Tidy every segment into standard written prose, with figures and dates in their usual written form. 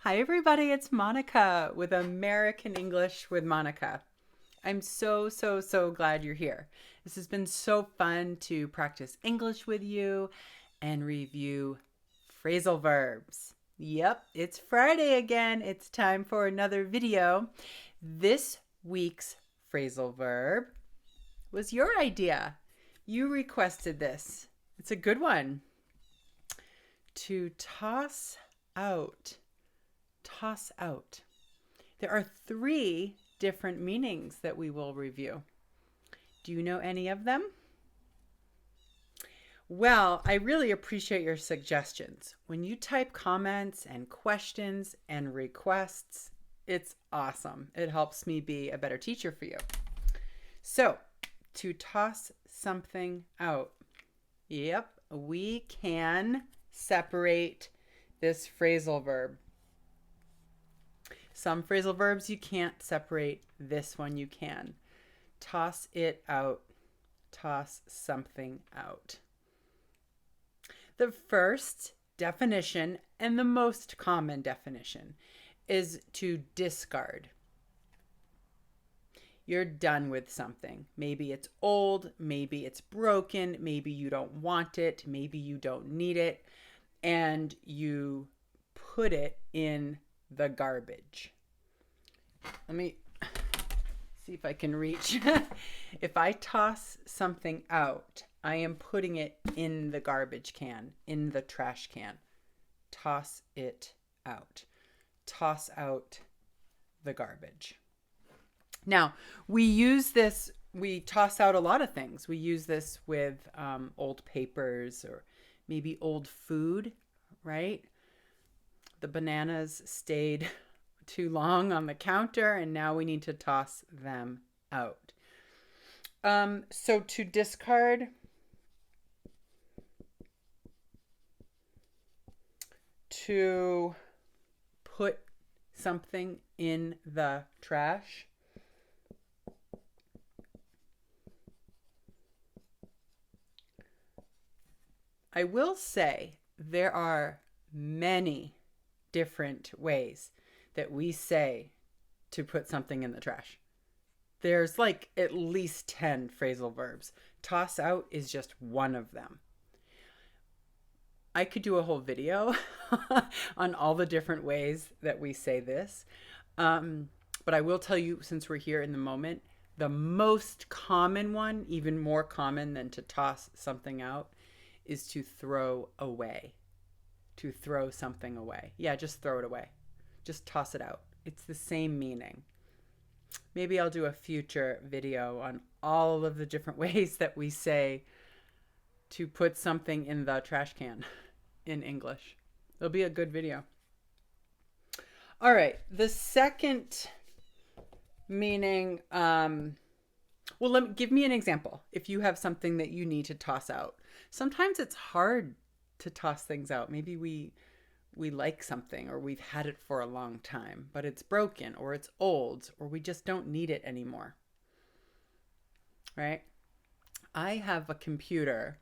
Hi, everybody. It's Monica with American English with Monica. I'm so glad you're here. This has been so fun to practice English with you and review phrasal verbs. Yep, it's Friday again. It's time for another video. This week's phrasal verb was your idea. You requested this. It's a good one. To toss out. Toss out. There are 3 different meanings that we will review. Do you know any of them? Well, I really appreciate your suggestions. When you type comments and questions and requests, it's awesome. It helps me be a better teacher for you. So, to toss something out. Yep, we can separate this phrasal verb. Some phrasal verbs you can't separate. This one you can. Toss it out. Toss something out. The first definition and the most common definition is to discard. You're done with something. Maybe it's old, maybe it's broken, maybe you don't want it, maybe you don't need it, and you put it in the garbage. Let me see if I can reach. If I toss something out, I am putting it in the garbage can, in the trash can. Toss it out. Toss out the garbage. Now, we toss out a lot of things. We use this with old papers or maybe old food, right? The bananas stayed too long on the counter and now we need to toss them out. So to discard, to put something in the trash. I will say there are many different ways that we say to put something in the trash. There's like at least 10 phrasal verbs. Toss out is just one of them. I could do a whole video on all the different ways that we say this. But I will tell you, since we're here in the moment, the most common one, even more common than to toss something out, is to throw away. To throw something away. Yeah, just throw it away. Just toss it out. It's the same meaning. Maybe I'll do a future video on all of the different ways that we say to put something in the trash can in English. It'll be a good video. All right, the second meaning, give me an example. If you have something that you need to toss out. Sometimes it's hard to toss things out. Maybe we like something or we've had it for a long time, but it's broken or it's old or we just don't need it anymore. Right? I have a computer.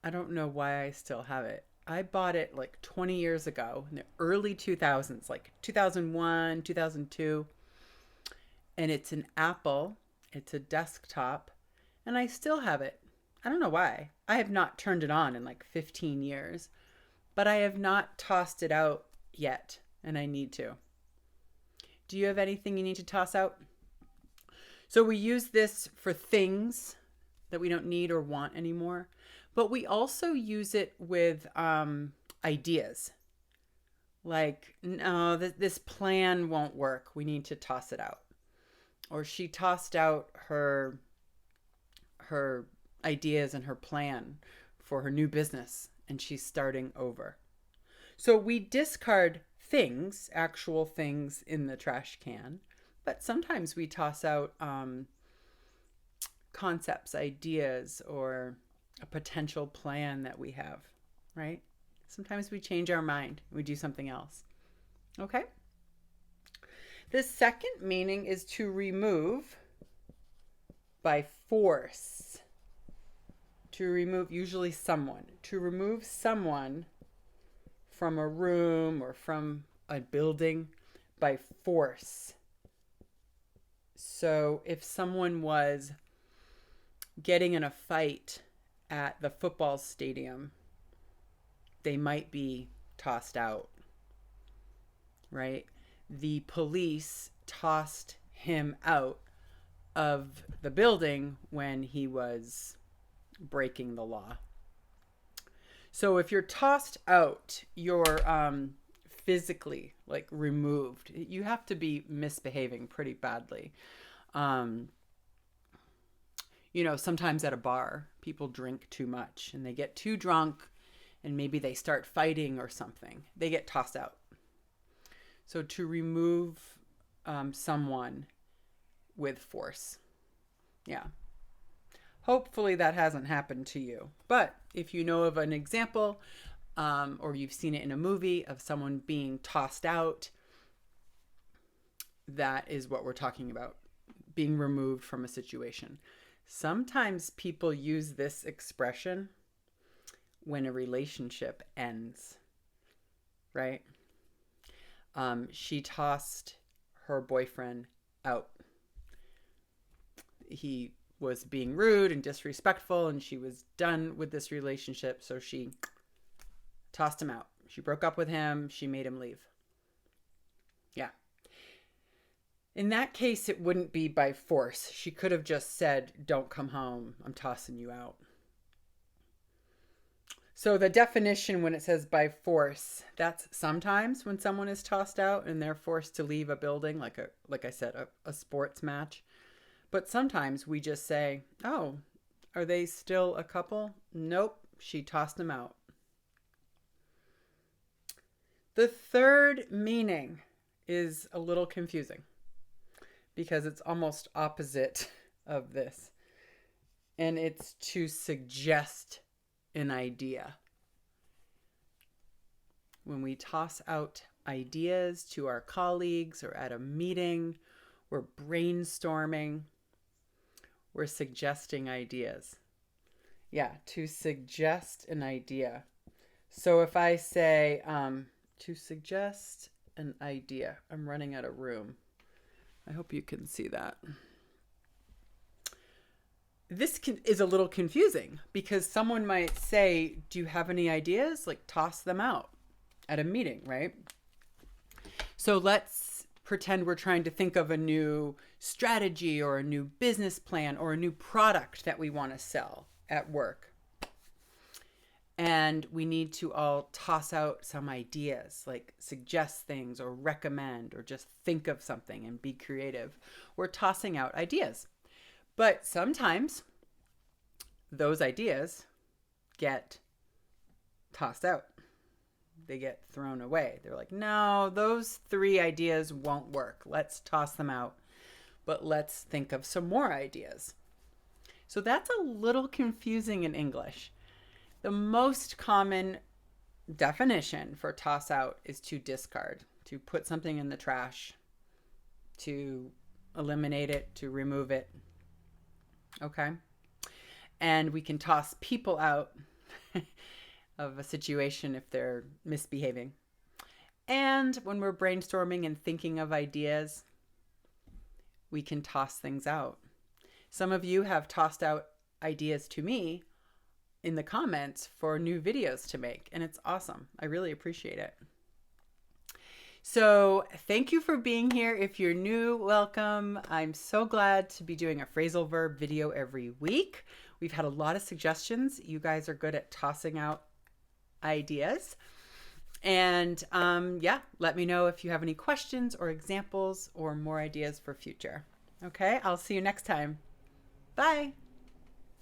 I don't know why I still have it. I bought it like 20 years ago in the early 2000s, like 2001, 2002. And it's an Apple. It's a desktop. And I still have it. I don't know why. I have not turned it on in like 15 years. But I have not tossed it out yet, and I need to. Do you have anything you need to toss out? So we use this for things that we don't need or want anymore, but we also use it with ideas. Like, no, this plan won't work. We need to toss it out. Or she tossed out her ideas and her plan for her new business, and she's starting over. So we discard things, actual things in the trash can, but sometimes we toss out concepts, ideas, or a potential plan that we have, right? Sometimes we change our mind. We do something else. Okay? The second meaning is to remove by force. To remove, usually someone. To remove someone from a room or from a building by force. So if someone was getting in a fight at the football stadium, they might be tossed out, right? The police tossed him out of the building when he was breaking the law. So if you're tossed out, you're physically like removed. You have to be misbehaving pretty badly. Sometimes at a bar, people drink too much and they get too drunk and maybe they start fighting or something. They get tossed out. So to remove someone with force. Yeah. Hopefully that hasn't happened to you. But if you know of an example or you've seen it in a movie of someone being tossed out, that is what we're talking about, being removed from a situation. Sometimes people use this expression when a relationship ends, right? She tossed her boyfriend out. He was being rude and disrespectful and she was done with this relationship, so she tossed him out. She broke up with him. She made him leave. Yeah. In that case, it wouldn't be by force. She could have just said, "Don't come home. I'm tossing you out." So the definition when it says by force, that's sometimes when someone is tossed out and they're forced to leave a building, like I said, a sports match. But sometimes we just say, "Oh, are they still a couple?" Nope, she tossed them out. The third meaning is a little confusing because it's almost opposite of this. And it's to suggest an idea. When we toss out ideas to our colleagues or at a meeting, we're brainstorming, we're suggesting ideas. Yeah, to suggest an idea. So if I say, to suggest an idea, I'm running out of room. I hope you can see that. This is a little confusing because someone might say, "Do you have any ideas?" Like toss them out at a meeting, right? So let's pretend we're trying to think of a new strategy or a new business plan or a new product that we want to sell at work. And we need to all toss out some ideas, like suggest things or recommend or just think of something and be creative. We're tossing out ideas. But sometimes those ideas get tossed out. They get thrown away. They're like, "No, those 3 ideas won't work. Let's toss them out. But let's think of some more ideas." So that's a little confusing in English. The most common definition for toss out is to discard, to put something in the trash, to eliminate it, to remove it. Okay? And we can toss people out of a situation if they're misbehaving. And when we're brainstorming and thinking of ideas, we can toss things out. Some of you have tossed out ideas to me in the comments for new videos to make, and it's awesome. I really appreciate it. So thank you for being here. If you're new, welcome. I'm so glad to be doing a phrasal verb video every week. We've had a lot of suggestions. You guys are good at tossing out ideas. And let me know if you have any questions or examples or more ideas for future. Okay, I'll see you next time. Bye.